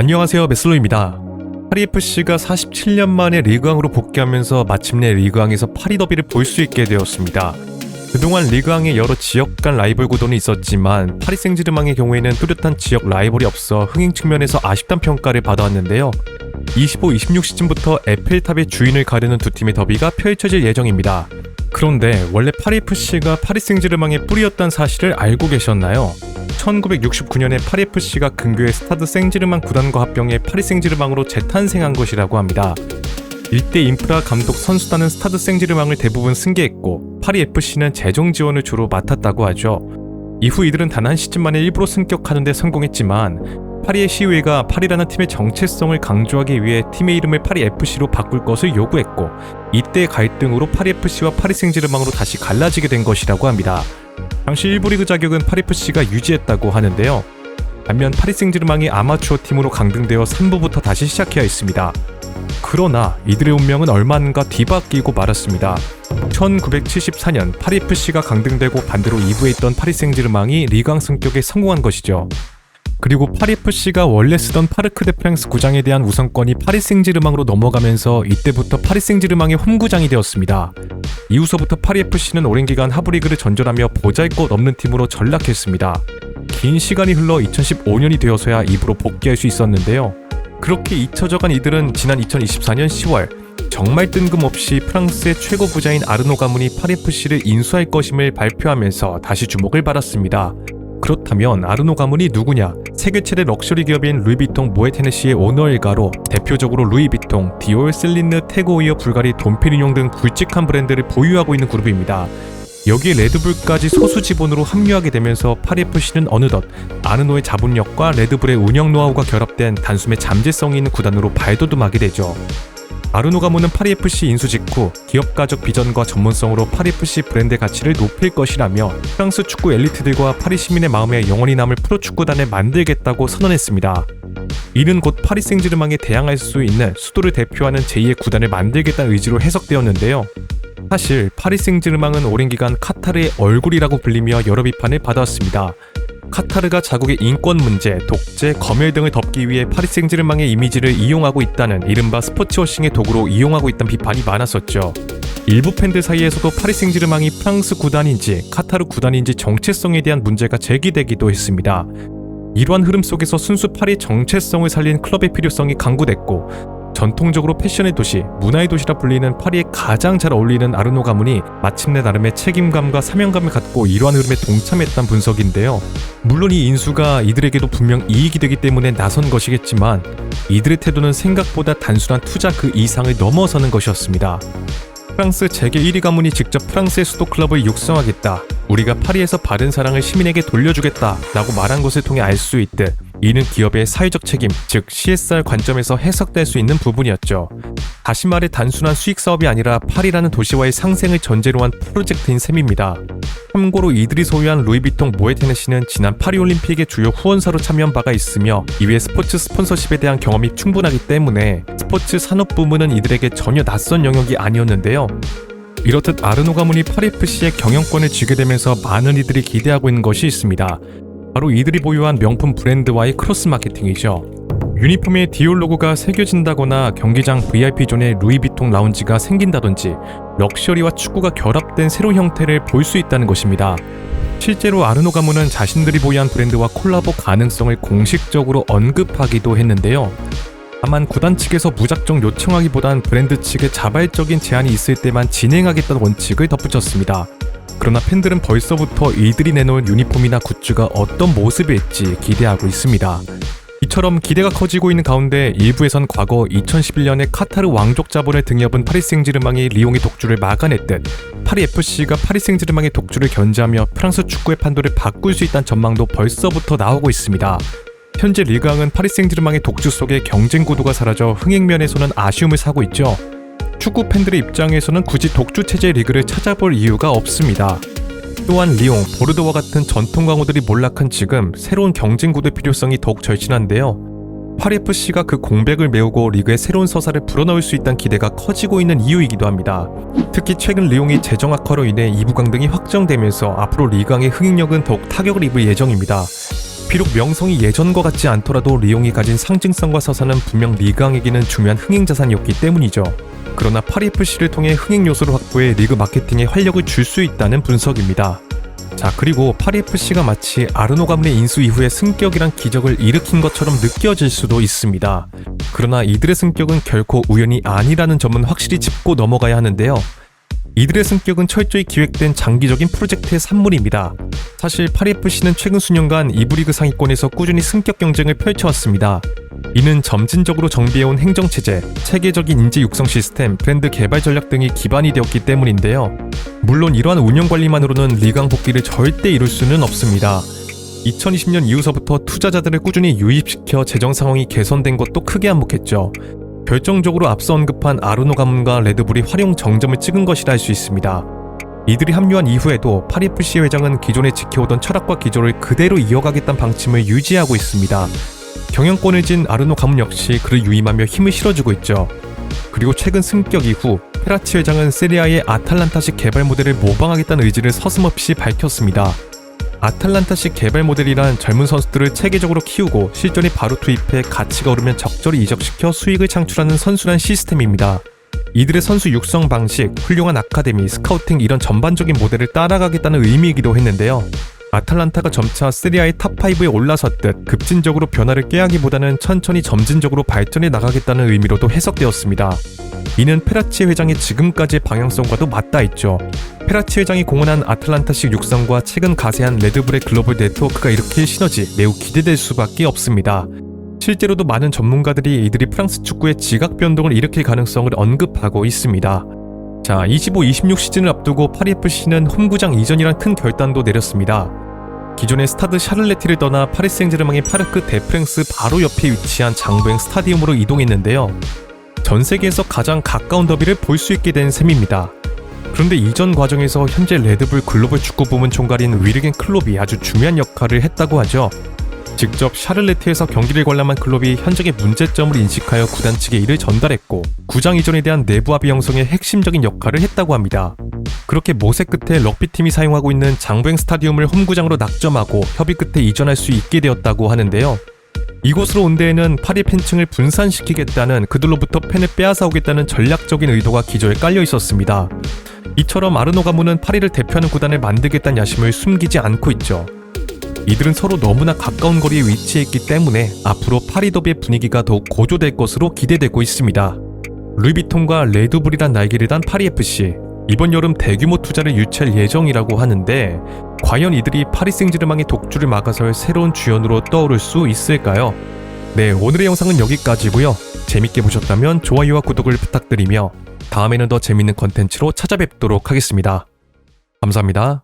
안녕하세요, 메슬로입니다. 파리FC가 47년 만에 리그왕으로 복귀하면서 마침내 리그왕에서 파리 더비를 볼 수 있게 되었습니다. 그동안 리그왕에 여러 지역 간 라이벌 구도는 있었지만 파리 생제르맹의 경우에는 뚜렷한 지역 라이벌이 없어 흥행 측면에서 아쉽다는 평가를 받아왔는데요. 25-26 시즌부터 에펠탑의 주인을 가르는 두 팀의 더비가 펼쳐질 예정입니다. 그런데 원래 파리FC가 파리 생제르맹의 뿌리였다는 사실을 알고 계셨나요? 1969년에 파리FC가 근교의 스타드 생제르맹 구단과 합병해 파리 생제르맹으로 재탄생한 것이라고 합니다. 일대 인프라 감독 선수단은 스타드 생제르맹을 대부분 승계했고 파리FC는 재정 지원을 주로 맡았다고 하죠. 이후 이들은 단 한 시즌 만에 일부러 승격하는 데 성공했지만 파리의 시의회가 파리라는 팀의 정체성을 강조하기 위해 팀의 이름을 파리FC로 바꿀 것을 요구했고 이때 갈등으로 파리FC와 파리 생제르맹으로 다시 갈라지게 된 것이라고 합니다. 당시 1부 리그 자격은 파리FC가 유지했다고 하는데요. 반면 파리 생제르맹이 아마추어 팀으로 강등되어 3부부터 다시 시작해야 했습니다. 그러나 이들의 운명은 얼마 안 가 뒤바뀌고 말았습니다. 1974년 파리FC가 강등되고 반대로 2부에 있던 파리 생제르맹이 리그왕 승격에 성공한 것이죠. 그리고 파리FC가 원래 쓰던 파르크 데 프랑스 구장에 대한 우선권이 파리 생제르맹으로 넘어가면서 이때부터 파리 생제르맹의 홈구장이 되었습니다. 이후서부터 파리FC는 오랜 기간 하브리그를 전전하며 보잘것없는 팀으로 전락했습니다. 긴 시간이 흘러 2015년이 되어서야 2부로 복귀할 수 있었는데요. 그렇게 잊혀져간 이들은 지난 2024년 10월 정말 뜬금없이 프랑스의 최고 부자인 아르노 가문이 파리FC를 인수할 것임을 발표하면서 다시 주목을 받았습니다. 그렇다면 아르노 가문이 누구냐? 세계 최대 럭셔리 기업인 루이비통 모ët 헤네시의 오너일가로 대표적으로 루이비통, 디올, 셀린느, 태고 이어 불가리, 돈피리뇽 등 굵직한 브랜드를 보유하고 있는 그룹입니다. 여기에 레드불까지 소수 지분으로 합류하게 되면서 파리FC는 어느덧 아르노의 자본력과 레드불의 운영 노하우가 결합된 단숨에 잠재성이 있는 구단으로 발돋움하게 되죠. 아르노 가문은 파리FC 인수 직후 기업가적 비전과 전문성으로 파리FC 브랜드의 가치를 높일 것이라며 프랑스 축구 엘리트들과 파리 시민의 마음에 영원히 남을 프로축구단을 만들겠다고 선언했습니다. 이는 곧 파리 생제르맹에 대항할 수 있는 수도를 대표하는 제2의 구단을 만들겠다는 의지로 해석되었는데요. 사실 파리 생제르맹은 오랜 기간 카타르의 얼굴이라고 불리며 여러 비판을 받아왔습니다. 카타르가 자국의 인권 문제, 독재, 검열 등을 덮기 위해 파리 생제르맹의 이미지를 이용하고 있다는 이른바 스포츠워싱의 도구로 이용하고 있다는 비판이 많았었죠. 일부 팬들 사이에서도 파리 생제르맹이 프랑스 구단인지 카타르 구단인지 정체성에 대한 문제가 제기되기도 했습니다. 이러한 흐름 속에서 순수 파리의 정체성을 살린 클럽의 필요성이 강구됐고 전통적으로 패션의 도시, 문화의 도시라 불리는 파리에 가장 잘 어울리는 아르노 가문이 마침내 나름의 책임감과 사명감을 갖고 이러한 흐름에 동참했다는 분석인데요. 물론 이 인수가 이들에게도 분명 이익이 되기 때문에 나선 것이겠지만 이들의 태도는 생각보다 단순한 투자 그 이상을 넘어서는 것이었습니다. 프랑스 재계 1위 가문이 직접 프랑스의 수도 클럽을 육성하겠다, 우리가 파리에서 받은 사랑을 시민에게 돌려주겠다 라고 말한 것을 통해 알 수 있듯 이는 기업의 사회적 책임, 즉 CSR 관점에서 해석될 수 있는 부분이었죠. 다시 말해 단순한 수익 사업이 아니라 파리라는 도시와의 상생을 전제로 한 프로젝트인 셈입니다. 참고로 이들이 소유한 루이비통 모ët 헤네시는 지난 파리올림픽의 주요 후원사로 참여한 바가 있으며 이외 스포츠 스폰서십에 대한 경험이 충분하기 때문에 스포츠 산업 부문은 이들에게 전혀 낯선 영역이 아니었는데요. 이렇듯 아르노 가문이 파리FC의 경영권을 쥐게 되면서 많은 이들이 기대하고 있는 것이 있습니다. 바로 이들이 보유한 명품 브랜드와의 크로스 마케팅이죠. 유니폼에 디올 로고가 새겨진다거나 경기장 VIP존에 루이비통 라운지가 생긴다든지 럭셔리와 축구가 결합된 새로운 형태를 볼 수 있다는 것입니다. 실제로 아르노 가문은 자신들이 보유한 브랜드와 콜라보 가능성을 공식적으로 언급하기도 했는데요. 다만 구단 측에서 무작정 요청하기보단 브랜드 측에 자발적인 제안이 있을 때만 진행하겠다는 원칙을 덧붙였습니다. 그러나 팬들은 벌써부터 이들이 내놓은 유니폼이나 굿즈가 어떤 모습일지 기대하고 있습니다. 이처럼 기대가 커지고 있는 가운데 일부에선 과거 2011년에 카타르 왕족 자본을 등여본 파리 생제르맹이 리옹의 독주를 막아냈듯 파리FC가 파리 생제르맹의 독주를 견제하며 프랑스 축구의 판도를 바꿀 수 있다는 전망도 벌써부터 나오고 있습니다. 현재 리그왕은 파리 생제르맹의 독주 속에 경쟁 구도가 사라져 흥행면에서는 아쉬움을 사고 있죠. 축구 팬들의 입장에서는 굳이 독주 체제의 리그를 찾아볼 이유가 없습니다. 또한 리옹, 보르도와 같은 전통 강호들이 몰락한 지금 새로운 경쟁 구도의 필요성이 더욱 절실한데요. 파리FC가 그 공백을 메우고 리그에 새로운 서사를 불어넣을 수 있다는 기대가 커지고 있는 이유이기도 합니다. 특히 최근 리옹이 재정 악화로 인해 2부 강등이 확정되면서 앞으로 리그왕의 흥행력은 더욱 타격을 입을 예정입니다. 비록 명성이 예전과 같지 않더라도 리옹이 가진 상징성과 서사는 분명 리그왕에게는 중요한 흥행자산이었기 때문이죠. 그러나 파리FC를 통해 흥행 요소를 확보해 리그 마케팅에 활력을 줄 수 있다는 분석입니다. 자, 그리고 파리FC가 마치 아르노 가문의 인수 이후에 승격이란 기적을 일으킨 것처럼 느껴질 수도 있습니다. 그러나 이들의 승격은 결코 우연이 아니라는 점은 확실히 짚고 넘어가야 하는데요. 이들의 승격은 철저히 기획된 장기적인 프로젝트의 산물입니다. 사실 파리FC는 최근 수년간 2부 리그 상위권에서 꾸준히 승격 경쟁을 펼쳐왔습니다. 이는 점진적으로 정비해온 행정체제, 체계적인 인재 육성 시스템, 브랜드 개발 전략 등이 기반이 되었기 때문인데요. 물론 이러한 운영관리만으로는 리그왕 복귀를 절대 이룰 수는 없습니다. 2020년 이후서부터 투자자들을 꾸준히 유입시켜 재정 상황이 개선된 것도 크게 한몫했죠. 결정적으로 앞서 언급한 아르노 가문과 레드불이 활용 정점을 찍은 것이라 할 수 있습니다. 이들이 합류한 이후에도 파리FC 회장은 기존에 지켜오던 철학과 기조를 그대로 이어가겠다는 방침을 유지하고 있습니다. 경영권을 쥔 아르노 가문 역시 그를 유임하며 힘을 실어주고 있죠. 그리고 최근 승격 이후 페라치 회장은 세리아의 아탈란타식 개발 모델을 모방하겠다는 의지를 서슴없이 밝혔습니다. 아탈란타식 개발 모델이란 젊은 선수들을 체계적으로 키우고 실전에 바로 투입해 가치가 오르면 적절히 이적시켜 수익을 창출하는 선순환 시스템입니다. 이들의 선수 육성 방식, 훌륭한 아카데미, 스카우팅 이런 전반적인 모델을 따라가겠다는 의미이기도 했는데요. 아탈란타가 점차 세리아의 탑5에 올라섰듯 급진적으로 변화를 꾀하기보다는 천천히 점진적으로 발전해 나가겠다는 의미로도 해석되었습니다. 이는 페라치 회장의 지금까지의 방향성과도 맞닿아 있죠. 페라치 회장이 공헌한 아틀란타식 육성과 최근 가세한 레드불의 글로벌 네트워크가 일으킬 시너지 매우 기대될 수밖에 없습니다. 실제로도 많은 전문가들이 이들이 프랑스 축구의 지각 변동을 일으킬 가능성을 언급하고 있습니다. 자, 25-26 시즌을 앞두고 파리FC는 홈구장 이전이란 큰 결단도 내렸습니다. 기존의 스타드 샤를레티를 떠나 파리 생제르맹의 파르크 데 프랑스 바로 옆에 위치한 장부행 스타디움으로 이동했는데요. 전 세계에서 가장 가까운 더비를 볼 수 있게 된 셈입니다. 그런데 이전 과정에서 현재 레드불 글로벌 축구 부문 총괄인 위르겐 클롭이 아주 중요한 역할을 했다고 하죠. 직접 샤를레티에서 경기를 관람한 클롭이 현장의 문제점을 인식하여 구단 측에 이를 전달했고 구장 이전에 대한 내부 합의 형성에 핵심적인 역할을 했다고 합니다. 그렇게 모색 끝에 럭비팀이 사용하고 있는 장부행 스타디움을 홈구장으로 낙점하고 협의 끝에 이전할 수 있게 되었다고 하는데요. 이곳으로 온 데에는 파리 팬층을 분산시키겠다는, 그들로부터 팬을 빼앗아오겠다는 전략적인 의도가 기조에 깔려 있었습니다. 이처럼 아르노 가문은 파리를 대표하는 구단을 만들겠다는 야심을 숨기지 않고 있죠. 이들은 서로 너무나 가까운 거리에 위치해 있기 때문에 앞으로 파리 더비의 분위기가 더욱 고조될 것으로 기대되고 있습니다. 루이비통과 레드불이란 날개를 단 파리FC, 이번 여름 대규모 투자를 유치할 예정이라고 하는데 과연 이들이 파리 생제르맹의 독주를 막아설 새로운 주연으로 떠오를 수 있을까요? 네, 오늘의 영상은 여기까지고요. 재밌게 보셨다면 좋아요와 구독을 부탁드리며 다음에는 더 재밌는 컨텐츠로 찾아뵙도록 하겠습니다. 감사합니다.